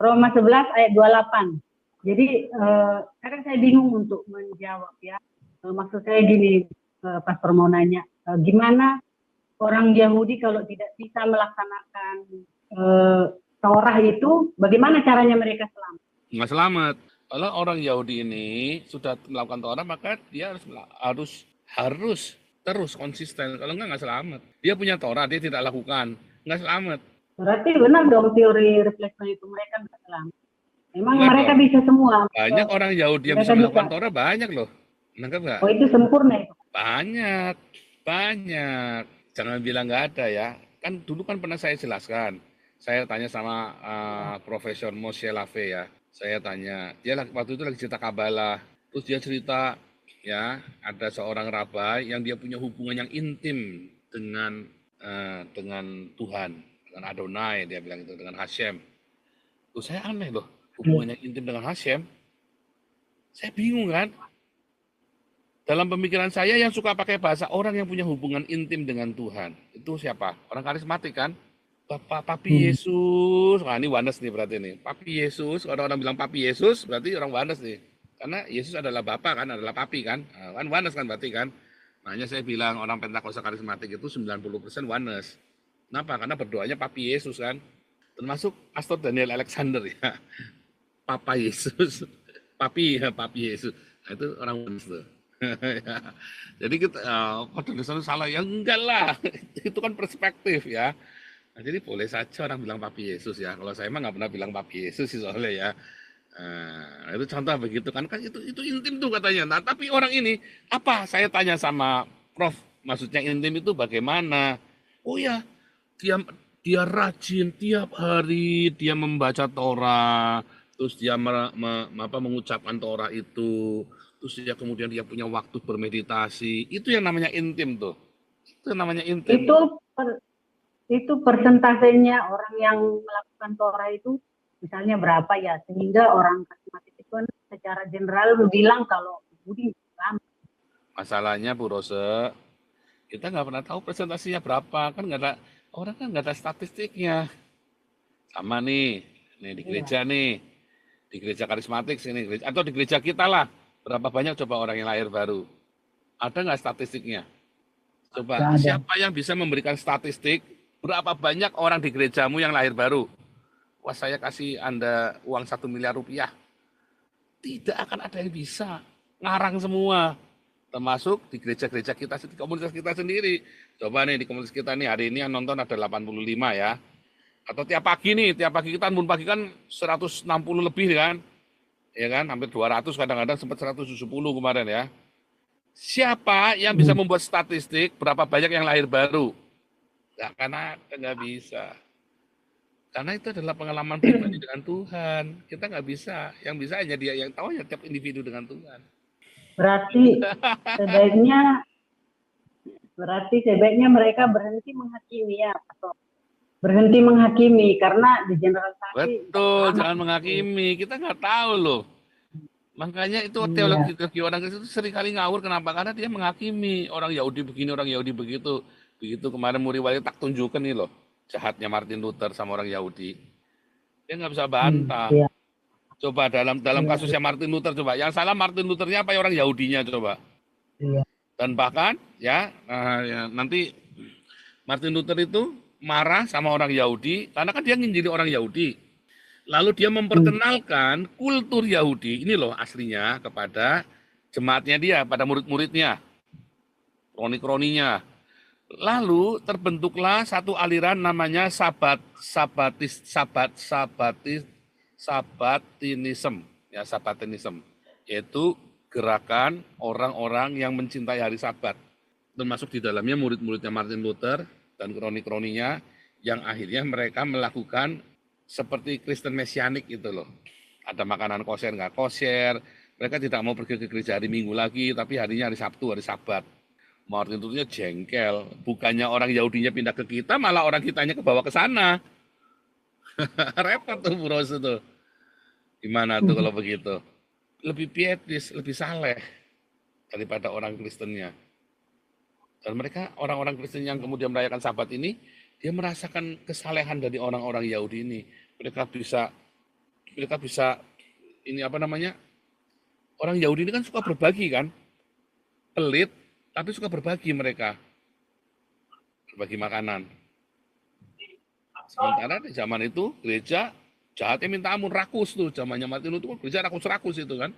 Roma 11 ayat 28. Jadi kadang saya bingung untuk menjawab ya. Maksud saya gini, Pastor mau nanya, gimana orang Yahudi kalau tidak bisa melaksanakan Taurat itu, bagaimana caranya mereka selamat? Nggak selamat. Kalau orang Yahudi ini sudah melakukan Taurat, maka dia harus terus konsisten. Kalau nggak selamat. Dia punya Taurat, dia tidak lakukan, nggak selamat. Berarti benar dong teori refleksi itu, mereka nggak selamat. Memang Enggak mereka dong. bisa semua. Banyak orang Yahudi yang bisa melakukan Taurat, banyak loh. Nangkep nggak? Oh, itu sempurna itu. Banyak. Jangan bilang nggak ada ya. Kan dulu kan pernah saya jelaskan. Saya tanya sama Profesor Moshe Lave ya. Saya tanya, dia waktu itu lagi cerita Kabalah. Terus dia cerita ya, ada seorang rabai yang dia punya hubungan yang intim dengan Tuhan, dengan Adonai, dia bilang itu, dengan Hashem. Terus saya aneh loh, hubungannya intim dengan Hashem. Saya bingung kan. Dalam pemikiran saya yang suka pakai bahasa orang yang punya hubungan intim dengan Tuhan. Itu siapa? Orang karismatik kan? Papi Yesus. Wah, ini Wanes nih berarti nih. Papi Yesus. Kalau orang bilang Papi Yesus, berarti orang Wanes nih. Karena Yesus adalah Bapa kan, adalah Papi kan. Kan Wanes kan berarti kan. Makanya saya bilang orang Pentakosta karismatik itu 90% Wanes. Kenapa? Karena berdoanya Papi Yesus kan. Termasuk Pastor Daniel Alexander ya. Papa Yesus. Papi Yesus. Nah, itu orang Wanes tuh. Jadi kita pada dasarnya salah ya, enggak lah. Itu kan perspektif ya. Nah, jadi boleh saja orang bilang Papi Yesus ya. Kalau saya emang nggak pernah bilang Papi Yesus sih soalnya ya. Itu contoh begitu kan itu intim tuh katanya. Nah, tapi orang ini apa? Saya tanya sama Prof, maksudnya intim itu bagaimana? Oh ya, dia rajin tiap hari dia membaca Torah, terus dia mengucapkan Torah itu. Terus dia kemudian dia punya waktu bermeditasi. Itu yang namanya intim tuh. Itu namanya intim. Itu persentasenya orang yang melakukan Torah itu misalnya berapa ya, sehingga orang karismatik itu kan secara general bilang kalau Yahudi selamat. Masalahnya Bu Rose, kita nggak pernah tahu presentasinya berapa. Kan nggak ada, orang kan nggak ada statistiknya. Sama nih di gereja nih. Di gereja karismatik sini, atau di gereja kita lah. Berapa banyak coba orang yang lahir baru? Ada nggak statistiknya? Coba, siapa yang bisa memberikan statistik berapa banyak orang di gerejamu yang lahir baru? Wah, saya kasih Anda uang 1 miliar rupiah. Tidak akan ada yang bisa. Ngarang semua. Termasuk di gereja-gereja kita, di komunitas kita sendiri. Coba nih di komunitas kita nih, hari ini yang nonton ada 85 ya. Atau tiap pagi kita bangun pagi kan 160 lebih kan. Ya kan, hampir 200, kadang-kadang sempat 170 kemarin ya. Siapa yang bisa membuat statistik berapa banyak yang lahir baru? Nggak bisa. Karena itu adalah pengalaman pribadi dengan Tuhan. Kita nggak bisa. Yang bisa hanya dia yang tahu, ya tiap individu dengan Tuhan. Berarti sebaiknya mereka berhenti menghakimi ya, Pastor. Berhenti menghakimi karena di generalisasi. Betul, jangan menghakimi. Kita nggak tahu loh. Makanya itu teologi orang Kristen itu sering kali ngawur. Kenapa? Karena dia menghakimi orang Yahudi begini, orang Yahudi begitu. Begitu kemarin Muri Wali tak tunjukkan nih loh, jahatnya Martin Luther sama orang Yahudi. Dia nggak bisa bantah. Coba dalam kasusnya Martin Luther, coba yang salah Martin Luthernya apa orang Yahudinya coba. Dan bahkan ya nanti Martin Luther itu marah sama orang Yahudi karena kan dia ingin jadi orang Yahudi. Lalu dia memperkenalkan kultur Yahudi ini loh aslinya kepada jemaatnya dia, pada murid-muridnya, kroni-kroninya. Lalu terbentuklah satu aliran namanya Sabatinism, yaitu gerakan orang-orang yang mencintai hari Sabat. Termasuk di dalamnya murid-muridnya Martin Luther dan kroni-kroninya yang akhirnya mereka melakukan seperti Kristen Mesianik itu loh. Ada makanan kosher, nggak kosher. Mereka tidak mau pergi ke gereja hari Minggu lagi, tapi harinya hari Sabtu, hari Sabat. Martin Luthernya jengkel. Bukannya orang Yahudinya pindah ke kita, malah orang kitanya kebawa ke sana. Repot tuh Bu Rose tuh. Gimana tuh kalau begitu? Lebih pietis, lebih saleh daripada orang Kristennya. Dan mereka, orang-orang Kristen yang kemudian merayakan Sabat ini, dia merasakan kesalehan dari orang-orang Yahudi ini. Mereka bisa mereka bisa ini apa namanya? Orang Yahudi ini kan suka berbagi kan, pelit tapi suka berbagi mereka, berbagi makanan. Sementara di zaman itu gereja jahatnya minta ampun, rakus tuh zamannya Martin Luther, gereja rakus-rakus itu kan.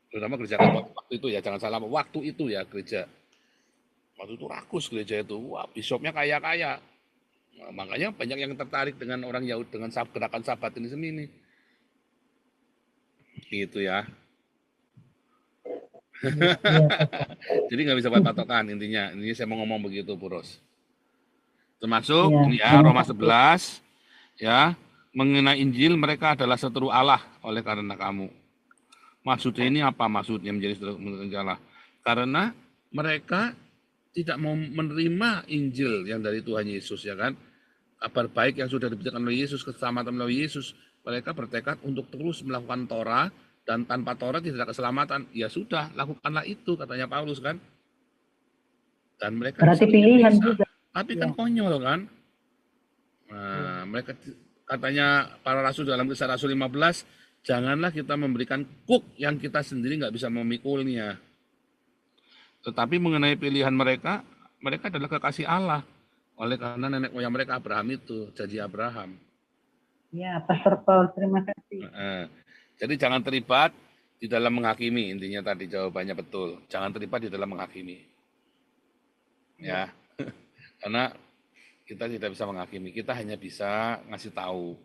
Terutama gereja Katolik waktu itu ya, jangan salah, waktu itu ya gereja. Waktu itu rakus gereja itu, wah bisopnya kaya-kaya. Nah, makanya banyak yang tertarik dengan orang Yahudi, dengan gerakan Sabat ini sendiri. Gitu ya. Iya, Pastor. Jadi nggak bisa buat patokan intinya. Ini saya mau ngomong begitu, Buros. Termasuk Iya, ini ya, terima Roma kasih. 11 ya, mengenai Injil mereka adalah seteru Allah oleh karena kamu. Maksudnya ini apa? Maksudnya menjadi seteru Allah. Karena mereka tidak mau menerima Injil yang dari Tuhan Yesus ya kan. Kabar baik yang sudah diberitakan oleh Yesus, keselamatan melalui Yesus. Mereka bertekad untuk terus melakukan Torah dan tanpa Torah tidak ada keselamatan. Ya sudah, lakukanlah itu katanya Paulus kan. Dan mereka Berarti pilihan bisa. juga. Tapi Ya, kan konyol kan. iya. Nah, mereka katanya para rasul dalam kisah Rasul 15, janganlah kita memberikan kuk yang kita sendiri nggak bisa memikulnya. Tetapi mengenai pilihan mereka, mereka adalah kekasih Allah. Oleh karena nenek moyang mereka Abraham itu, janji Abraham. Ya, Pastor Paul, terima kasih. Jadi jangan terlibat di dalam menghakimi, intinya tadi jawabannya betul. Jangan terlibat di dalam menghakimi. Ya, karena kita tidak bisa menghakimi, kita hanya bisa ngasih tahu.